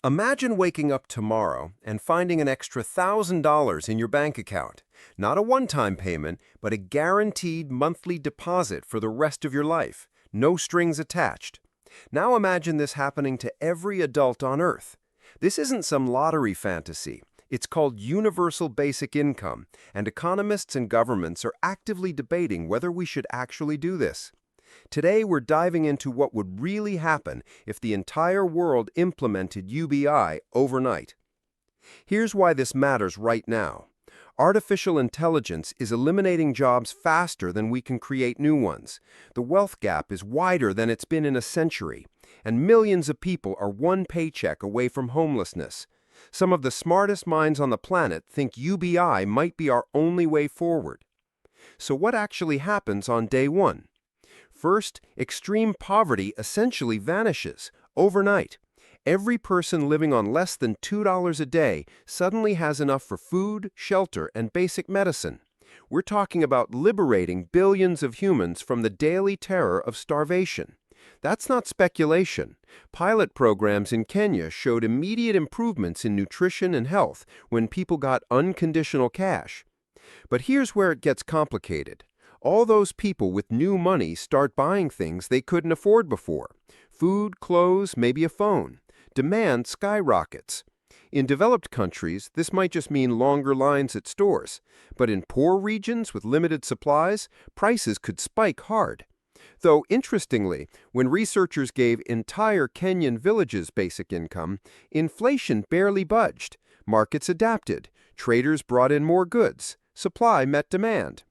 Imagine waking up tomorrow and finding an extra $1,000 in your bank account. Not a one-time payment, but a guaranteed monthly deposit for the rest of your life. No strings attached. Now imagine this happening to every adult on Earth. This isn't some lottery fantasy. It's called universal basic income, and economists and governments are actively debating whether we should actually do this. Today, we're diving into what would really happen if the entire world implemented UBI overnight. Here's why this matters right now. Artificial intelligence is eliminating jobs faster than we can create new ones. The wealth gap is wider than it's been in a century, and millions of people are one paycheck away from homelessness. Some of the smartest minds on the planet think UBI might be our only way forward. So what actually happens on day one? First, extreme poverty essentially vanishes overnight. Every person living on less than $2 a day suddenly has enough for food, shelter, and basic medicine. We're talking about liberating billions of humans from the daily terror of starvation. That's not speculation. Pilot programs in Kenya showed immediate improvements in nutrition and health when people got unconditional cash. But here's where it gets complicated. All those people with new money start buying things they couldn't afford before. Food, clothes, maybe a phone. Demand skyrockets. In developed countries, this might just mean longer lines at stores. But in poor regions with limited supplies, prices could spike hard. Though, interestingly, when researchers gave entire Kenyan villages basic income, inflation barely budged. Markets adapted. Traders brought in more goods. Supply met demand.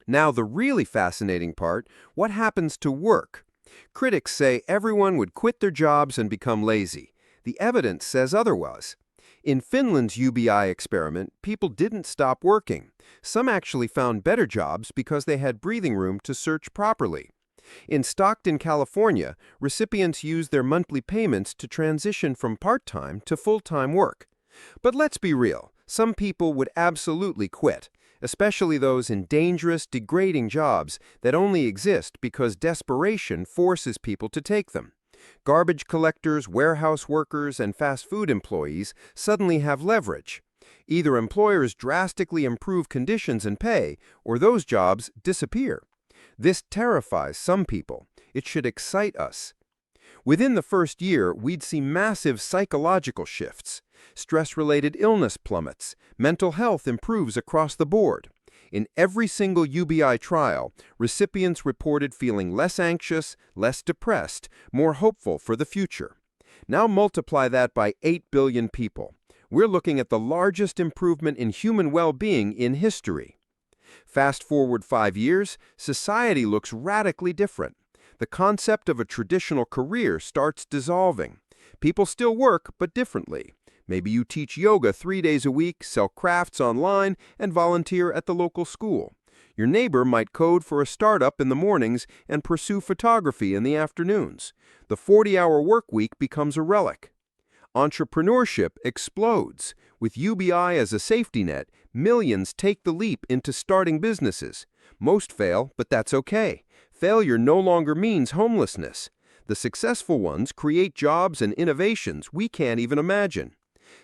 Now, the really fascinating part, what happens to work? Critics say everyone would quit their jobs and become lazy. The evidence says otherwise. In Finland's UBI experiment, people didn't stop working. Some actually found better jobs because they had breathing room to search properly. In Stockton, California, recipients used their monthly payments to transition from part-time to full-time work. But let's be real, some people would absolutely quit, especially those in dangerous, degrading jobs that only exist because desperation forces people to take them. Garbage collectors, warehouse workers, and fast food employees suddenly have leverage. Either employers drastically improve conditions and pay, or those jobs disappear. This terrifies some people. It should excite us. Within the first year, we'd see massive psychological shifts. Stress-related illness plummets. Mental health improves across the board. In every single UBI trial, recipients reported feeling less anxious, less depressed, more hopeful for the future. Now multiply that by 8 billion people. We're looking at the largest improvement in human well-being in history. Fast forward 5 years, society looks radically different. The concept of a traditional career starts dissolving. People still work, but differently. Maybe you teach yoga 3 days a week, sell crafts online, and volunteer at the local school. Your neighbor might code for a startup in the mornings and pursue photography in the afternoons. The 40-hour work week becomes a relic. Entrepreneurship explodes. With UBI as a safety net, millions take the leap into starting businesses. Most fail, but that's okay. Failure no longer means homelessness. The successful ones create jobs and innovations we can't even imagine.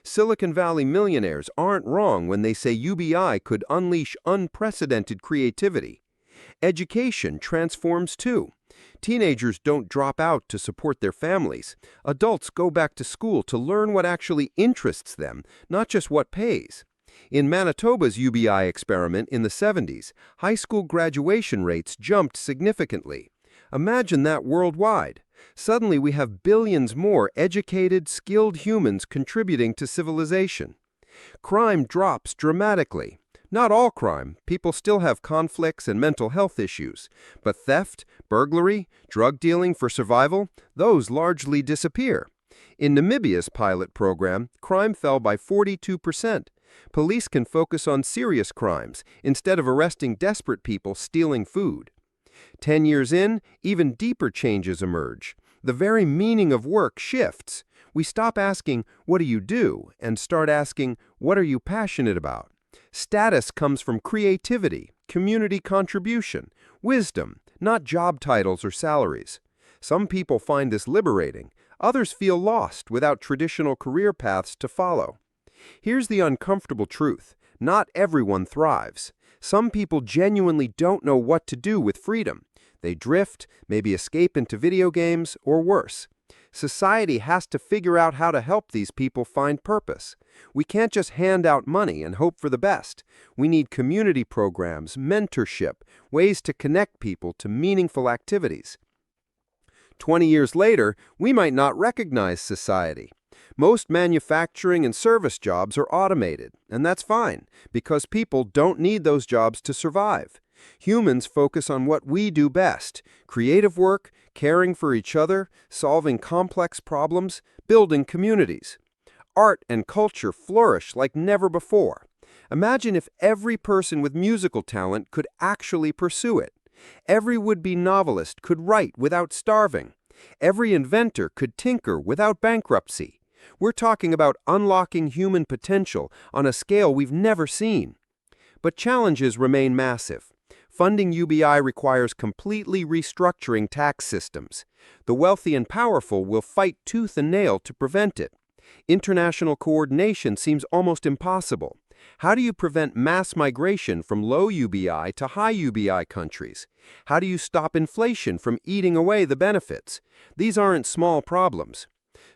Silicon Valley millionaires aren't wrong when they say UBI could unleash unprecedented creativity. Education transforms too. Teenagers don't drop out to support their families. Adults go back to school to learn what actually interests them, not just what pays. In Manitoba's UBI experiment in the 70s, high school graduation rates jumped significantly. Imagine that worldwide. Suddenly we have billions more educated, skilled humans contributing to civilization. Crime drops dramatically. Not all crime. People still have conflicts and mental health issues. But theft, burglary, drug dealing for survival, those largely disappear. In Namibia's pilot program, crime fell by 42%. Police can focus on serious crimes instead of arresting desperate people stealing food. 10 years in, even deeper changes emerge. The very meaning of work shifts. We stop asking, "What do you do?" and start asking, "What are you passionate about?" Status comes from creativity, community contribution, wisdom, not job titles or salaries. Some people find this liberating. Others feel lost without traditional career paths to follow. Here's the uncomfortable truth. Not everyone thrives. Some people genuinely don't know what to do with freedom. They drift, maybe escape into video games, or worse. Society has to figure out how to help these people find purpose. We can't just hand out money and hope for the best. We need community programs, mentorship, ways to connect people to meaningful activities. 20 years later, we might not recognize society. Most manufacturing and service jobs are automated, and that's fine, because people don't need those jobs to survive. Humans focus on what we do best: creative work, caring for each other, solving complex problems, building communities. Art and culture flourish like never before. Imagine if every person with musical talent could actually pursue it. Every would-be novelist could write without starving. Every inventor could tinker without bankruptcy. We're talking about unlocking human potential on a scale we've never seen. But challenges remain massive. Funding UBI requires completely restructuring tax systems. The wealthy and powerful will fight tooth and nail to prevent it. International coordination seems almost impossible. How do you prevent mass migration from low UBI to high UBI countries? How do you stop inflation from eating away the benefits? These aren't small problems.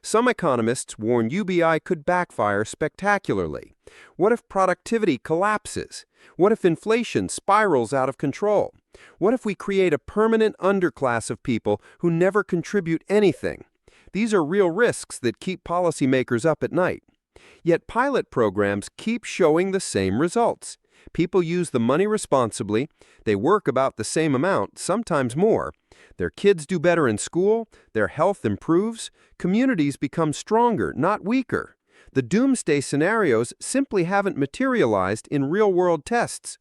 Some economists warn UBI could backfire spectacularly. What if productivity collapses? What if inflation spirals out of control? What if we create a permanent underclass of people who never contribute anything? These are real risks that keep policymakers up at night. Yet pilot programs keep showing the same results. People use the money responsibly, they work about the same amount, sometimes more. Their kids do better in school, their health improves, communities become stronger, not weaker. The doomsday scenarios simply haven't materialized in real-world tests.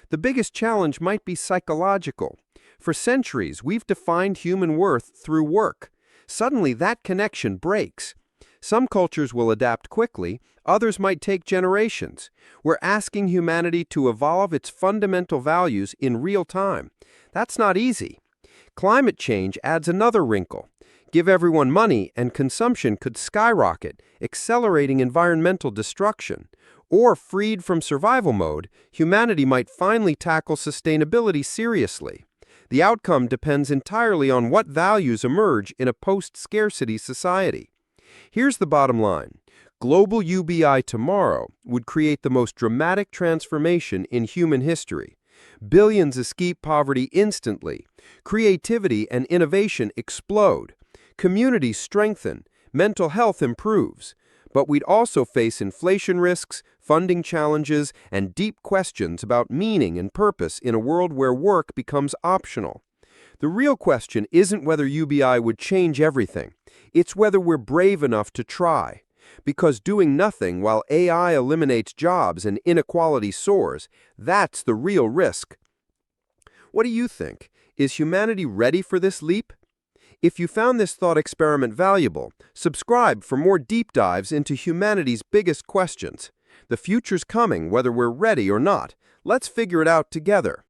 The biggest challenge might be psychological. For centuries, we've defined human worth through work. Suddenly, that connection breaks. Some cultures will adapt quickly, others might take generations. We're asking humanity to evolve its fundamental values in real time. That's not easy. Climate change adds another wrinkle. Give everyone money and consumption could skyrocket, accelerating environmental destruction. Or, freed from survival mode, humanity might finally tackle sustainability seriously. The outcome depends entirely on what values emerge in a post-scarcity society. Here's the bottom line. Global UBI tomorrow would create the most dramatic transformation in human history. Billions escape poverty instantly. Creativity and innovation explode. Communities strengthen. Mental health improves. But we'd also face inflation risks, funding challenges, and deep questions about meaning and purpose in a world where work becomes optional. The real question isn't whether UBI would change everything. It's whether we're brave enough to try. Because doing nothing while AI eliminates jobs and inequality soars, that's the real risk. What do you think? Is humanity ready for this leap? If you found this thought experiment valuable, subscribe for more deep dives into humanity's biggest questions. The future's coming, whether we're ready or not. Let's figure it out together.